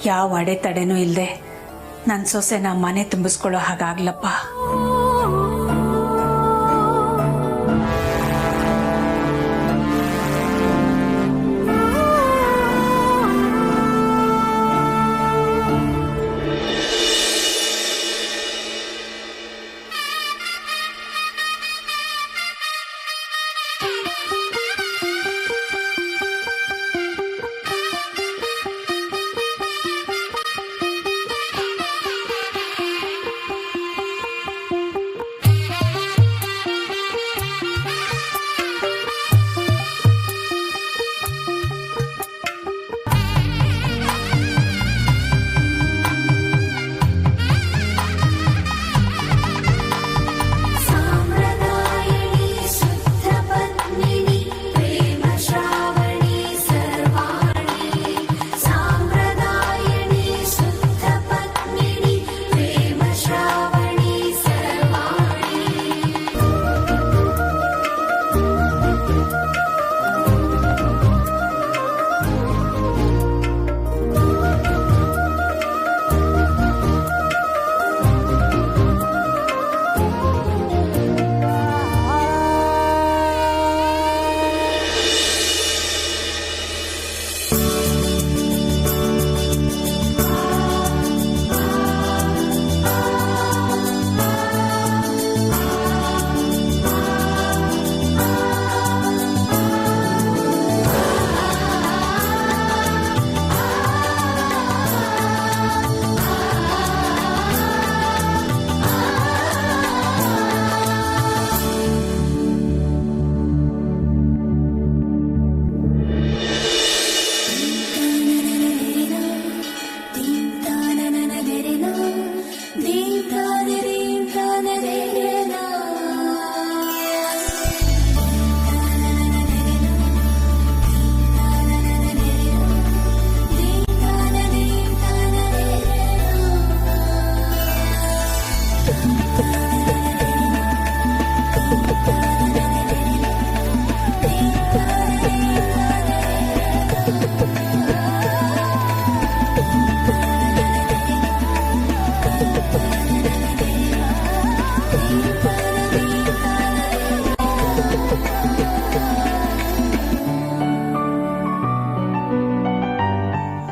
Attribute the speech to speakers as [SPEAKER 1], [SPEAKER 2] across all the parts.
[SPEAKER 1] ಯಾವ ಅಡೆತಡೆನೂ ಇಲ್ಲದೆ ನನ್ನ ಸೊಸೆನ ಮನೆ ತುಂಬಿಸ್ಕೊಳ್ಳೋ ಹಾಗಾಗ್ಲಪ್ಪ.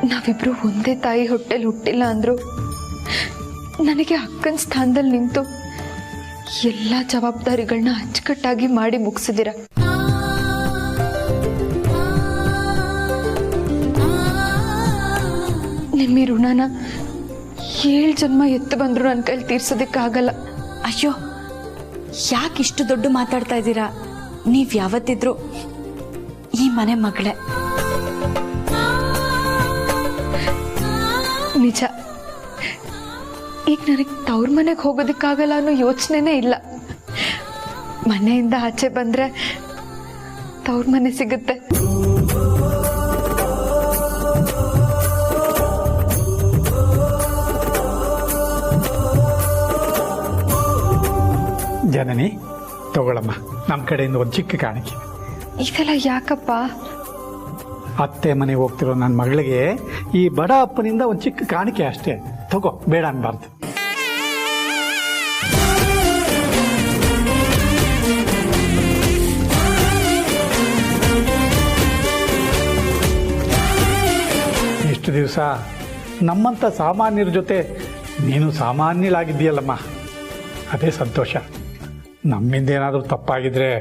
[SPEAKER 2] ನಾವಿಬ್ರು ಒಂದೇ ತಾಯಿ ಹೊಟ್ಟೆಲಿ ಹುಟ್ಟಿಲ್ಲ ಅಂದ್ರು ನನಗೆ ಅಕ್ಕನ ಸ್ಥಾನದಲ್ಲಿ ನಿಂತು ಎಲ್ಲ ಜವಾಬ್ದಾರಿಗಳನ್ನ ಅಚ್ಚುಕಟ್ಟಾಗಿ ಮಾಡಿ ಮುಗಿಸಿದಿರ. ನಿಮ್ಮ ಋಣನ 7 ಜನ್ಮ ಎತ್ತು ಬಂದ್ರು ನನ್ನ ಕೈಲಿ ತೀರ್ಸೋದಕ್ಕಾಗಲ್ಲ.
[SPEAKER 3] ಅಯ್ಯೋ, ಯಾಕಿಷ್ಟು ದೊಡ್ಡ ಮಾತಾಡ್ತಾ ಇದ್ದೀರಾ? ನೀವ್ ಯಾವತ್ತಿದ್ರು ಈ ಮನೆ ಮಗಳೇ.
[SPEAKER 2] ನಿಜ, ಈಗ ನನಗೆ ತವ್ರ ಮನೆಗೆ ಹೋಗೋದಕ್ಕಾಗಲ್ಲ ಅನ್ನೋ ಯೋಚನೆನೇ ಇಲ್ಲ. ಮನೆಯಿಂದ ಆಚೆ ಬಂದ್ರೆ ತವ್ರ ಮನೆ ಸಿಗುತ್ತೆ.
[SPEAKER 4] ಜನನಿ, ತಗೊಳಮ್ಮ, ನಮ್ಮ ಕಡೆಯಿಂದ ಒಂದು ಚಿಕ್ಕ ಕಾಣಿಕೆ.
[SPEAKER 2] ಇದೆಲ್ಲ ಯಾಕಪ್ಪ?
[SPEAKER 4] ಅತ್ತೆ ಮನೆಗೆ ಹೋಗ್ತಿರೋ ನನ್ನ ಮಗಳಿಗೆ ಈ ಬಡ ಅಪ್ಪನಿಂದ ಒಂದು ಚಿಕ್ಕ ಕಾಣಿಕೆ ಅಷ್ಟೇ. ತಗೋ, ಬೇಡ ಅನ್ಬಾರ್ದು. ಇಷ್ಟು ದಿವಸ ನಮ್ಮಂಥ ಸಾಮಾನ್ಯರ ಜೊತೆ ನೀನು ಸಾಮಾನ್ಯಳಾಗಿದ್ದೀಯಲ್ಲಮ್ಮ, ಅದೇ ಸಂತೋಷ. ನಮ್ಮಿಂದ ಏನಾದರೂ ತಪ್ಪಾಗಿದ್ರೆ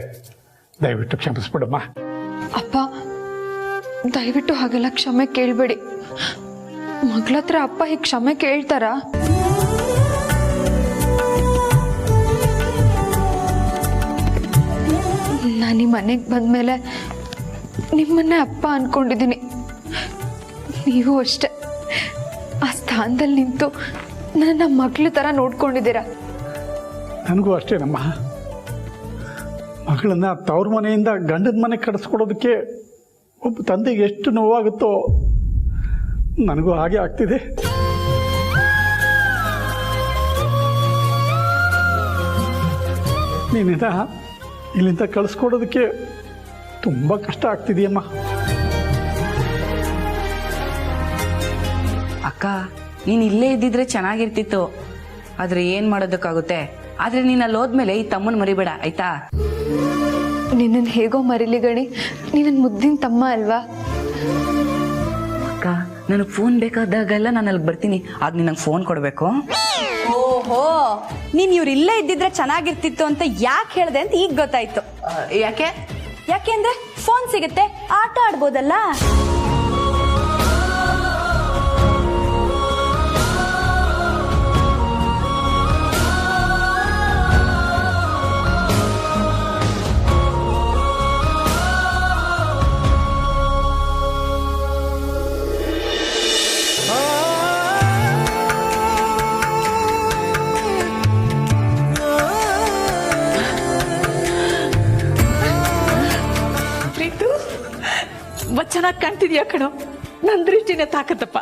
[SPEAKER 4] ದಯವಿಟ್ಟು ಕ್ಷಮಿಸ್ಬಿಡಮ್ಮ.
[SPEAKER 2] ಅಪ್ಪ, ದಯವಿಟ್ಟು ಹಾಗೆಲ್ಲ ಕ್ಷಮೆ ಕೇಳಬೇಡಿ. ಮಗಳತ್ರ ಅಪ್ಪ ಹೀಗೆ ಕ್ಷಮೆ ಕೇಳ್ತಾರ? ನಾನು ಈ ಮನೆಗೆ ಬಂದ್ಮೇಲೆ ನಿಮ್ಮನ್ನೇ ಅಪ್ಪ ಅನ್ಕೊಂಡಿದ್ದೀನಿ. ನೀವು ಅಷ್ಟೆ ಆ ಸ್ಥಾನದಲ್ಲಿ ನಿಂತು ನನ್ನ ಮಗಳ ಥರ ನೋಡ್ಕೊಂಡಿದ್ದೀರ.
[SPEAKER 4] ನನಗೂ ಅಷ್ಟೇ ನಮ್ಮ ಮಗಳನ್ನ ತವ್ರ ಮನೆಯಿಂದ ಗಂಡನ ಮನೆ ಕಳಿಸ್ಕೊಡೋದಕ್ಕೆ ಒಬ್ಬ ತಂದೆಗೆ ಎಷ್ಟು ನೋವಾಗುತ್ತೋ ನನಗೂ ಹಾಗೆ ಆಗ್ತಿದೆ. ನೀನಿಂದ ಇಲ್ಲಿಂದ ಕಳಿಸ್ಕೊಡೋದಕ್ಕೆ ತುಂಬ ಕಷ್ಟ ಆಗ್ತಿದೆಯಮ್ಮ.
[SPEAKER 3] ಅಕ್ಕ,
[SPEAKER 5] ಅಕ್ಕ ನೀನ್ ಇಲ್ಲೇ ಇದ್ದಿದ್ರೆ ಚೆನ್ನಾಗಿರ್ತಿತ್ತು, ಆದ್ರೆ ಏನ್ ಮಾಡೋದಕ್ಕಾಗುತ್ತೆ. ಆದ್ರೆ ನೀನ್ ಅಲ್ಲಿ ಹೋದ್ಮೇಲೆ ಈ ತಮ್ಮನ್ ಮರಿಬೇಡ ಆಯ್ತಾ.
[SPEAKER 2] ನಿನ್ನನ್ನು ಹೇಗೋ ಮರಿಲಿ ಗಣಿ, ನೀನು ನನ್ನ ಮುದ್ದಿನ ತಮ್ಮ ಅಲ್ವಾ.
[SPEAKER 5] ಅಕ್ಕ ನನಗ್ ಫೋನ್ ಬೇಕಾದಾಗೆಲ್ಲ ನಾನು ಅಲ್ಲಿ ಬರ್ತೀನಿ, ಆಗ ನೀನ್ ನಂಗೆ ಫೋನ್ ಕೊಡ್ಬೇಕು.
[SPEAKER 3] ಓಹೋ, ನೀನ್ ಇವ್ರು ಇಲ್ಲೇ ಇದ್ದಿದ್ರೆ ಚೆನ್ನಾಗಿರ್ತಿತ್ತು ಅಂತ ಯಾಕೆ ಹೇಳ್ದೆ ಅಂತ ಈಗ ಗೊತ್ತಾಯ್ತು.
[SPEAKER 5] ಯಾಕೆ?
[SPEAKER 3] ಯಾಕೆಂದ್ರೆ ಫೋನ್ ಸಿಗುತ್ತೆ, ಆಟ ಆಡ್ಬೋದಲ್ಲ.
[SPEAKER 1] ಚೆನ್ನಾಗಿ ಕಾಣ್ತಿದ್ಯಾ ಕಣೋ, ನನ್ನ ದೃಷ್ಟಿನೇ ತಾಕತ್ತಪ್ಪ.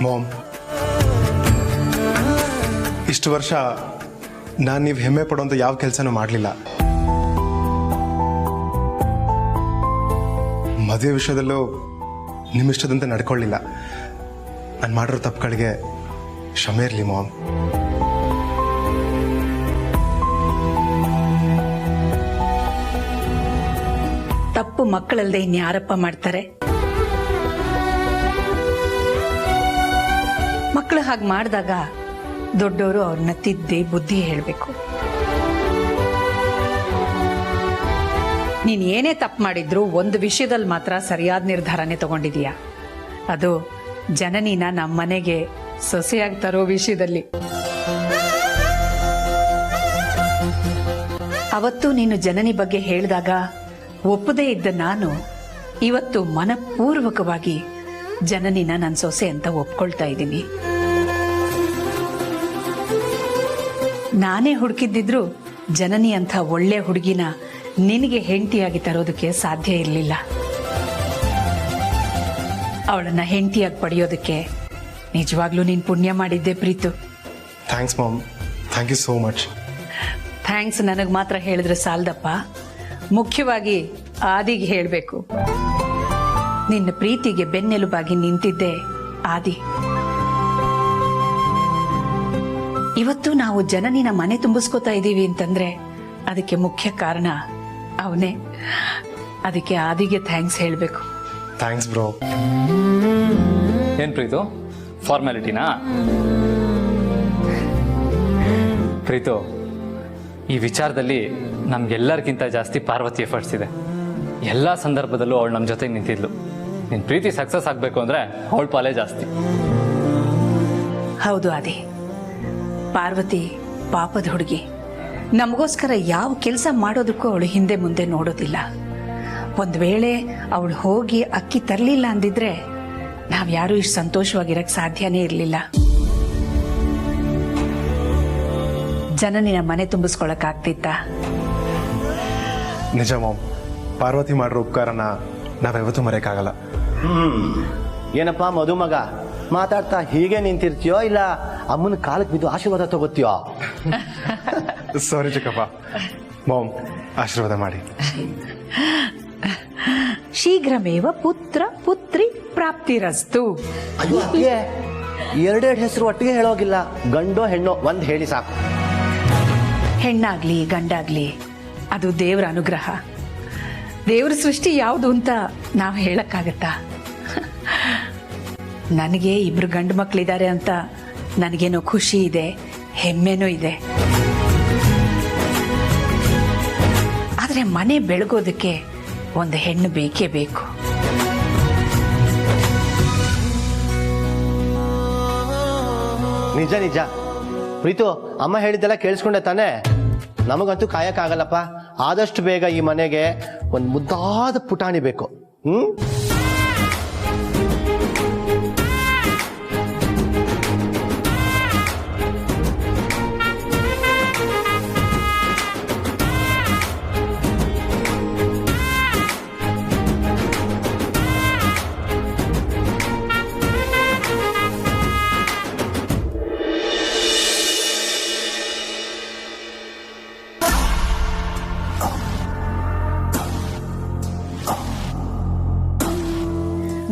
[SPEAKER 6] ಮಾಮ್, ಇಷ್ಟು ವರ್ಷ ನಾನು ನೀವು ಹೆಮ್ಮೆ ಪಡೋಂಥ ಯಾವ ಕೆಲಸನೂ ಮಾಡಲಿಲ್ಲ. ಮದುವೆ ವಿಷಯದಲ್ಲೂ ನಿಮ್ಮಿಷ್ಟದಂತೆ ನಡ್ಕೊಳ್ಳಿಲ್ಲ. ನಾನು ಮಾಡಿರೋ ತಪ್ಪುಗಳಿಗೆ ಕ್ಷಮೆ ಇರಲಿ ಮಾಮ್.
[SPEAKER 1] ತಪ್ಪು ಮಕ್ಕಳಲ್ಲದೆ ಇನ್ಯಾರಪ್ಪ ಮಾಡ್ತಾರೆ? ಮಕ್ಕಳು ಹಾಗೆ ಮಾಡಿದಾಗ ದೊಡ್ಡವರು ಅವ್ರನ್ನ ತಿದ್ದಿ ಬುದ್ಧಿ ಹೇಳಬೇಕು. ನೀನ್ ಏನೇ ತಪ್ಪು ಮಾಡಿದ್ರು ಒಂದು ವಿಷಯದಲ್ಲಿ ಮಾತ್ರ ಸರಿಯಾದ ನಿರ್ಧಾರನೇ ತಗೊಂಡಿದೀಯ. ಅದು ಜನನಿನ ನಮ್ಮ ಮನೆಗೆ ಸೊಸೆಯಾಗಿ ತರೋ ವಿಷಯದಲ್ಲಿ. ಅವತ್ತು ನೀನು ಜನನಿ ಬಗ್ಗೆ ಹೇಳಿದಾಗ ಒಪ್ಪದೇ ಇದ್ದ ನಾನು ಇವತ್ತು ಮನಪೂರ್ವಕವಾಗಿ ಜನನಿನ ನನ್ನ ಸೊಸೆ ಅಂತ ಒಪ್ಕೊಳ್ತಾ ಇದ್ದೀನಿ. ನಾನೇ ಹುಡುಕಿದ್ದಿದ್ರು ಜನನಿ ಅಂತ ಒಳ್ಳೆ ಹುಡುಗಿನ ನಿನಗೆ ಹೆಂಡತಿಯಾಗಿ ತರೋದಕ್ಕೆ ಸಾಧ್ಯ ಇರಲಿಲ್ಲ. ಅವಳನ್ನ ಹೆಂಡತಿಯಾಗಿ ಪಡೆಯೋದಕ್ಕೆ ನಿಜವಾಗ್ಲೂ ನೀನು ಪುಣ್ಯ ಮಾಡಿದ್ದೆ Preethu.
[SPEAKER 6] Thanks mom, thank you so much.
[SPEAKER 1] Thanks ನನಗೆ ಮಾತ್ರ ಹೇಳಿದ್ರೆ ಸಾಲದಪ್ಪ, ಮುಖ್ಯವಾಗಿ ಆದಿಗೆ ಹೇಳಬೇಕು. ನಿನ್ನ ಪ್ರೀತಿಗೆ ಬೆನ್ನೆಲುಬಾಗಿ ನಿಂತಿದ್ದೆ ಆದಿ. ಇವತ್ತು ನಾವು ಜನನಿನ ಮನೆ ತುಂಬಿಸ್ಕೋತಾ ಇದ್ದೀವಿ ಅಂತಂದ್ರೆ ಅದಕ್ಕೆ ಮುಖ್ಯ ಕಾರಣ ಅವನೇ. ಅದಕ್ಕೆ ಆದಿಗೆ ಥ್ಯಾಂಕ್ಸ್ ಹೇಳಬೇಕು.
[SPEAKER 6] Thanks bro.
[SPEAKER 7] ಏನ್ ಪ್ರೀತು, ಫಾರ್ಮ್ಯಾಲಿಟಿನಾ? ಪ್ರೀತು, ಈ ವಿಚಾರದಲ್ಲಿ ನಮ್ಗೆಲ್ಲರಿಗಿಂತ ಜಾಸ್ತಿ ಪಾರ್ವತಿ ಎಫರ್ಟ್ಸ್ ಇದೆ. ಎಲ್ಲ ಸಂದರ್ಭದಲ್ಲೂ ಅವಳು ನಮ್ಮ ಜೊತೆಗೆ ನಿಂತಿದ್ಲು. ನಿನ್ನ ಪ್ರೀತಿ ಸಕ್ಸಸ್ ಆಗಬೇಕು ಅಂದರೆ ಅವಳ ಪಾಲೇ ಜಾಸ್ತಿ.
[SPEAKER 1] ಹೌದು ಆದಿ, ಪಾರ್ವತಿ ಪಾಪದ ಹುಡುಗಿ. ನಮಗೋಸ್ಕರ ಯಾವ ಕೆಲಸ ಮಾಡೋದಕ್ಕೂ ಅವಳು ಹಿಂದೆ ಮುಂದೆ ನೋಡೋದಿಲ್ಲ. ಒಂದು ವೇಳೆ ಅವಳು ಹೋಗಿ ಅಕ್ಕಿ ತರಲಿಲ್ಲ ಅಂದಿದ್ರೆ ನಾವ್ಯಾರೂ ಇಷ್ಟು ಸಂತೋಷವಾಗಿರಕ್ಕೆ ಸಾಧ್ಯನೇ ಇರಲಿಲ್ಲ. ಜನನಿನ ಮನೆ ತುಂಬಿಸ್ಕೊಳಕ್ಕಾಗ್ತಿತ್ತ?
[SPEAKER 6] ನಿಜ ಮಾಮ್, ಪಾರ್ವತಿ ಮಾಡಿರೋ ಉಪಕಾರನ ನಾವ್ಯಾವತ್ತೂ ಮರೆಯಕ್ಕಾಗಲ್ಲ.
[SPEAKER 8] ಏನಪ್ಪ ಮದುಮಗ ಮಾತಾಡ್ತಾ ಹೀಗೆ ನಿಂತಿರ್ತೀಯೋ ಇಲ್ಲ ಅಮ್ಮನ ಕಾಲಕ್ಕೆ ಬಿದ್ದು ಆಶೀರ್ವಾದ ತಗೋತೀಯೋ?
[SPEAKER 6] ಸಾರಿ ಚಿಕ್ಕಪ್ಪ. ಮಾಮ್, ಆಶೀರ್ವಾದ ಮಾಡಿ.
[SPEAKER 1] ಶೀಘ್ರಮೇವ ಪುತ್ರ ಪುತ್ರಿ ಪ್ರಾಪ್ತಿರಸ್ತು.
[SPEAKER 8] ಅಯ್ಯೋ ಅತ್ತಿಗೆ, ಎರಡೆರಡು ಹೆಸರು ಒಟ್ಟಿಗೆ ಹೇಳೋಗಿಲ್ಲ. ಗಂಡೋ ಹೆಣ್ಣೋ ಒಂದು ಹೇಳಿ ಸಾಕು.
[SPEAKER 1] ಹೆಣ್ಣಾಗ್ಲಿ ಗಂಡಾಗ್ಲಿ ಅದು ದೇವರ ಅನುಗ್ರಹ. ದೇವರ ಸೃಷ್ಟಿ ಯಾವುದು ಅಂತ ನಾವು ಹೇಳಕ್ಕಾಗತ್ತಾ? ನನಗೆ ಇಬ್ರು ಗಂಡು ಮಕ್ಕಳಿದ್ದಾರೆ ಅಂತ ನನಗೇನೋ ಖುಷಿ ಇದೆ, ಹೆಮ್ಮೆನೂ ಇದೆ. ಆದರೆ ಮನೆ ಬೆಳಗೋದಕ್ಕೆ ಒಂದು ಹೆಣ್ಣು ಬೇಕೇ ಬೇಕು.
[SPEAKER 8] ನಿಜ ನಿಜ ಪ್ರೀತು, ಅಮ್ಮ ಹೇಳಿದ್ದೆಲ್ಲ ಕೇಳಿಸ್ಕೊಂಡೆ ತಾನೆ? ನಮಗಂತೂ ಕಾಯಕ್ಕಾಗಲ್ಲಪ್ಪ. ಆದಷ್ಟು ಬೇಗ ಈ ಮನೆಗೆ ಒಂದು ಮುದ್ದಾದ ಪುಟಾಣಿ ಬೇಕು.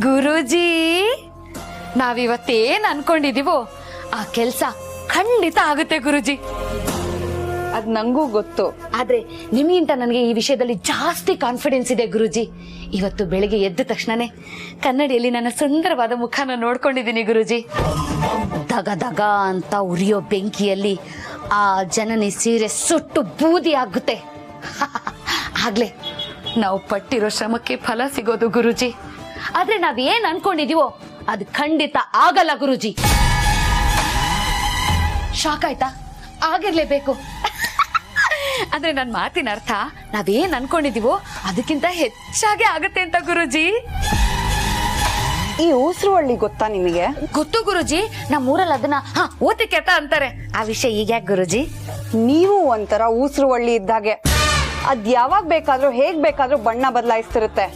[SPEAKER 2] ಗುರೂಜಿ, ನಾವಿವತ್ತೇನ್ ಅನ್ಕೊಂಡಿದೀವೋ ಆ ಕೆಲ್ಸ ಖಂಡಿತ ಆಗುತ್ತೆ ಗುರೂಜಿ.
[SPEAKER 3] ಅದ್ ನಂಗೂ ಗೊತ್ತು.
[SPEAKER 2] ಆದ್ರೆ ನಿಮ್ಗಿಂತ ನನಗೆ ಈ ವಿಷಯದಲ್ಲಿ ಜಾಸ್ತಿ ಕಾನ್ಫಿಡೆನ್ಸ್ ಇದೆ ಗುರೂಜಿ. ಇವತ್ತು ಬೆಳಿಗ್ಗೆ ಎದ್ದ ತಕ್ಷಣನೇ ಕನ್ನಡಿಯಲ್ಲಿ ನನ್ನ ಸುಂದರವಾದ ಮುಖನ ನೋಡ್ಕೊಂಡಿದ್ದೀನಿ ಗುರೂಜಿ. ದಗ ದಗ ಅಂತ ಉರಿಯೋ ಬೆಂಕಿಯಲ್ಲಿ ಆ ಜನನಿ ಸೀರೆ ಸುಟ್ಟು ಬೂದಿ ಆಗುತ್ತೆ. ಆಗ್ಲೇ ನಾವು ಪಟ್ಟಿರೋ ಶ್ರಮಕ್ಕೆ ಫಲ ಸಿಗೋದು ಗುರೂಜಿ. ಆದ್ರೆ ನಾವೇನ್ ಅನ್ಕೊಂಡಿದೀವೋ ಅದು ಖಂಡಿತ ಆಗಲ್ಲ ಗುರೂಜಿ. ಶಾಕ್ ಆಯ್ತಾ? ಆಗಿರ್ಲೇಬೇಕು. ಅಂದ್ರೆ ನನ್ನ ಮಾತಿನ ಅರ್ಥ ನಾವೇನ್ ಅನ್ಕೊಂಡಿದೀವೋ ಅದಕ್ಕಿಂತ ಹೆಚ್ಚಾಗೆ ಆಗತ್ತೆ ಅಂತ ಗುರೂಜಿ.
[SPEAKER 3] ಈ ಊಸರವಳ್ಳಿ ಗೊತ್ತಾ ನಿಮಗೆ?
[SPEAKER 2] ಗೊತ್ತು ಗುರೂಜಿ, ನಮ್ಮೂರಲ್ಲಿ ಅದನ್ನ ಓತಿ ಕೆಟ್ಟ ಅಂತಾರೆ. ಆ ವಿಷಯ ಈಗ ಯಾಕೆ ಗುರೂಜಿ?
[SPEAKER 3] ನೀವು ಒಂಥರ ಊಸರವಳ್ಳಿ ಇದ್ದಾಗೆ. ಅದ್ ಯಾವಾಗ ಬೇಕಾದ್ರೂ ಹೇಗ್ ಬೇಕಾದ್ರೂ ಬಣ್ಣ ಬದಲಾಯಿಸ್ತಿರುತ್ತೆ.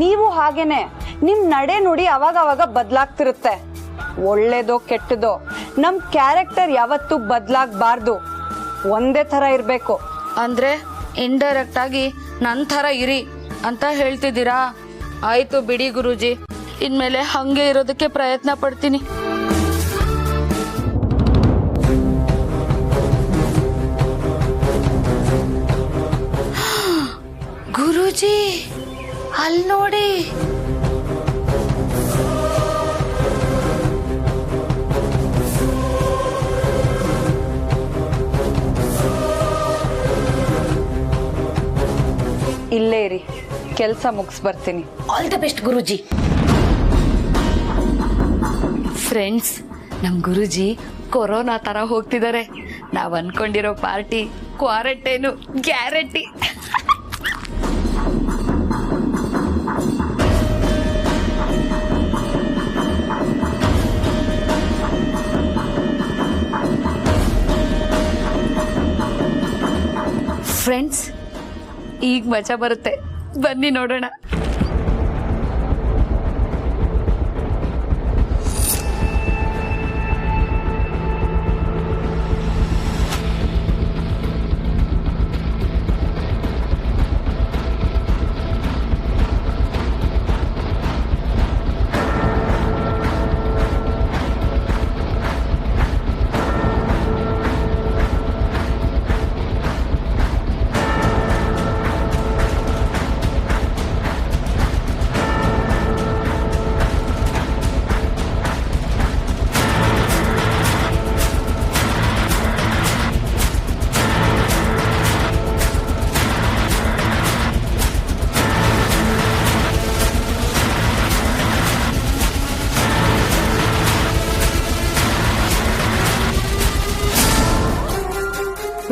[SPEAKER 3] ನೀವು ಹಾಗೇನೆ, ನಿಮ್ ನಡೆ ನುಡಿ ಅವಾಗ ಬದಲಾಗ್ತಿರುತ್ತೆ. ಒಳ್ಳೇದೋ ಕೆಟ್ಟದೋ ನಮ್ ಕ್ಯಾರೆಕ್ಟರ್ ಯಾವತ್ತೂ ಬದಲಾಗಬಾರ್ದು, ಒಂದೇ ತರ ಇರ್ಬೇಕು.
[SPEAKER 2] ಅಂದ್ರೆ ಇಂಡೈರೆಕ್ಟ್ ಆಗಿ ನನ್ ತರ ಇರಿ ಅಂತ ಹೇಳ್ತಿದ್ದೀರಾ? ಆಯ್ತು ಬಿಡಿ ಗುರೂಜಿ, ಇನ್ಮೇಲೆ ಹಂಗೆ ಇರೋದಕ್ಕೆ ಪ್ರಯತ್ನ ಪಡ್ತೀನಿ. ಗುರೂಜಿ, ಅಲ್ಲಿ ನೋಡಿ.
[SPEAKER 3] ಇಲ್ಲೇ ಇರಿ, ಕೆಲ್ಸ ಮುಗಿಸ್ ಬರ್ತೀನಿ.
[SPEAKER 2] All the best Guruji. Friends, ನಮ್ ಗುರೂಜಿ ಕೊರೋನಾ ತರ ಹೋಗ್ತಿದ್ದಾರೆ. ನಾವ್ ಅನ್ಕೊಂಡಿರೋ ಪಾರ್ಟಿ ಕ್ವಾರಂಟೈನು ಗ್ಯಾರಂಟಿ. ಫ್ರೆಂಡ್ಸ್, ಈಗ ಮಜಾ ಬರುತ್ತೆ, ಬನ್ನಿ ನೋಡೋಣ.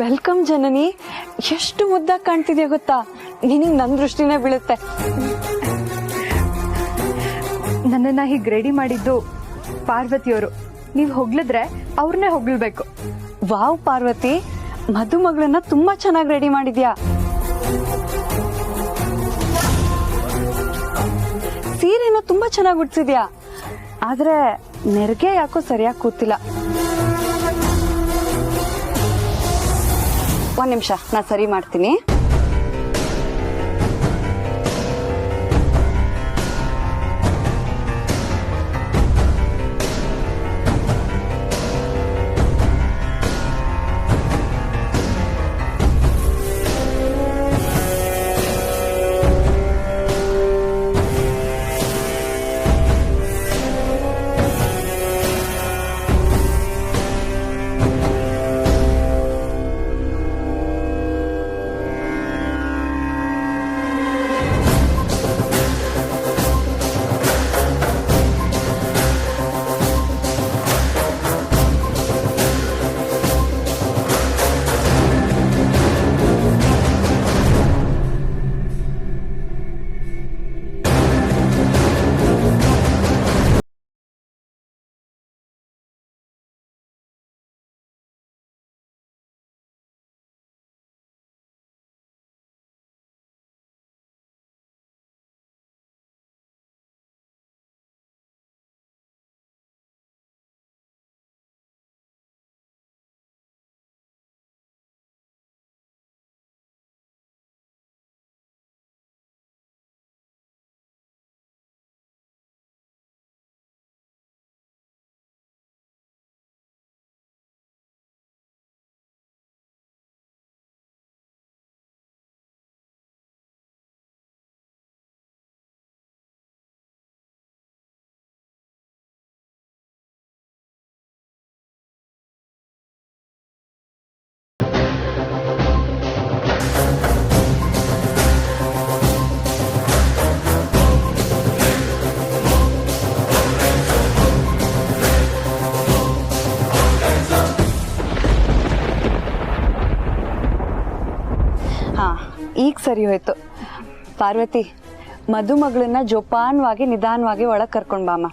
[SPEAKER 3] ವೆಲ್ಕಮ್ ಜನನಿ. ಎಷ್ಟು ಮುದ್ದಾಗಿ ಕಾಣ್ತಿದ್ಯಾ ಗೊತ್ತಾ? ನಿನಗ್ ನನ್ ದೃಷ್ಟಿನೇ ಬೀಳುತ್ತೆ.
[SPEAKER 2] ನನ್ನನ್ನ ಹೀಗೆ ರೆಡಿ ಮಾಡಿದ್ದು ಪಾರ್ವತಿಯವರು. ನೀವು ಹೊಗಳಿದ್ರೆ ಅವ್ರನ್ನೇ ಹೊಗಳ್ಬೇಕು.
[SPEAKER 3] ವಾವ್ ಪಾರ್ವತಿ, ಮದುಮಗಳನ್ನ ತುಂಬಾ ಚೆನ್ನಾಗಿ ರೆಡಿ ಮಾಡಿದ್ಯಾ. ಸೀರೆನ ತುಂಬಾ ಚೆನ್ನಾಗಿ ಉಡ್ಸಿದ್ಯಾ. ಆದ್ರೆ ನೆರಿಗೆ ಯಾಕೋ ಸರಿಯಾಗಿ ಕೂತಿಲ್ಲ. ಒಂದ್ ನಿಮಿಷ, ನಾ ಸರಿ ಮಾಡ್ತೀನಿ. ಈಗ ಸರಿ ಹೋಯ್ತು. ಪಾರ್ವತಿ, ಮದುಮಗಳನ್ನ ಜೋಪಾನವಾಗಿ ನಿಧಾನವಾಗಿ ಒಳಗೆ ಕರ್ಕೊಂಡ್ ಬಾಮ.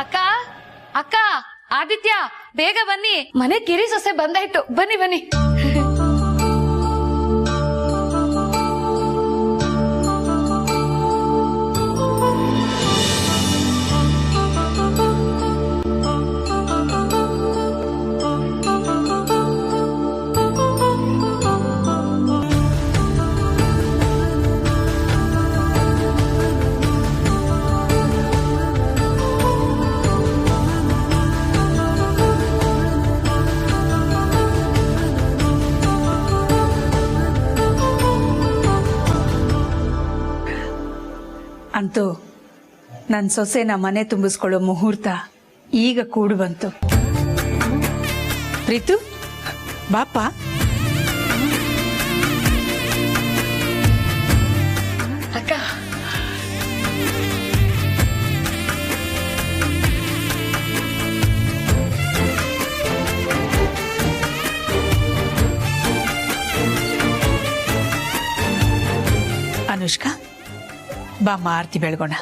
[SPEAKER 2] ಅಕ್ಕ ಅಕ್ಕ ಆದಿತ್ಯ, ಬೇಗ ಬನ್ನಿ, ಮನೆ ಕಿರಿ ಸೊಸೆ ಬಂದಾಯ್ತು. ಬನ್ನಿ ಬನ್ನಿ.
[SPEAKER 1] ಅಂತೂ ನನ್ನ ಸೊಸೆನ ಮನೆ ತುಂಬಿಸ್ಕೊಳ್ಳೋ ಮುಹೂರ್ತ ಈಗ ಕೂಡು ಬಂತು. ಪ್ರೀತು, ಬಾಪ.
[SPEAKER 2] ಅಕ್ಕ,
[SPEAKER 1] ಅನುಷ್ಕಾ, ಬಾಮ್ಮ ಆರತಿ ಬೆಳಗೋಣ.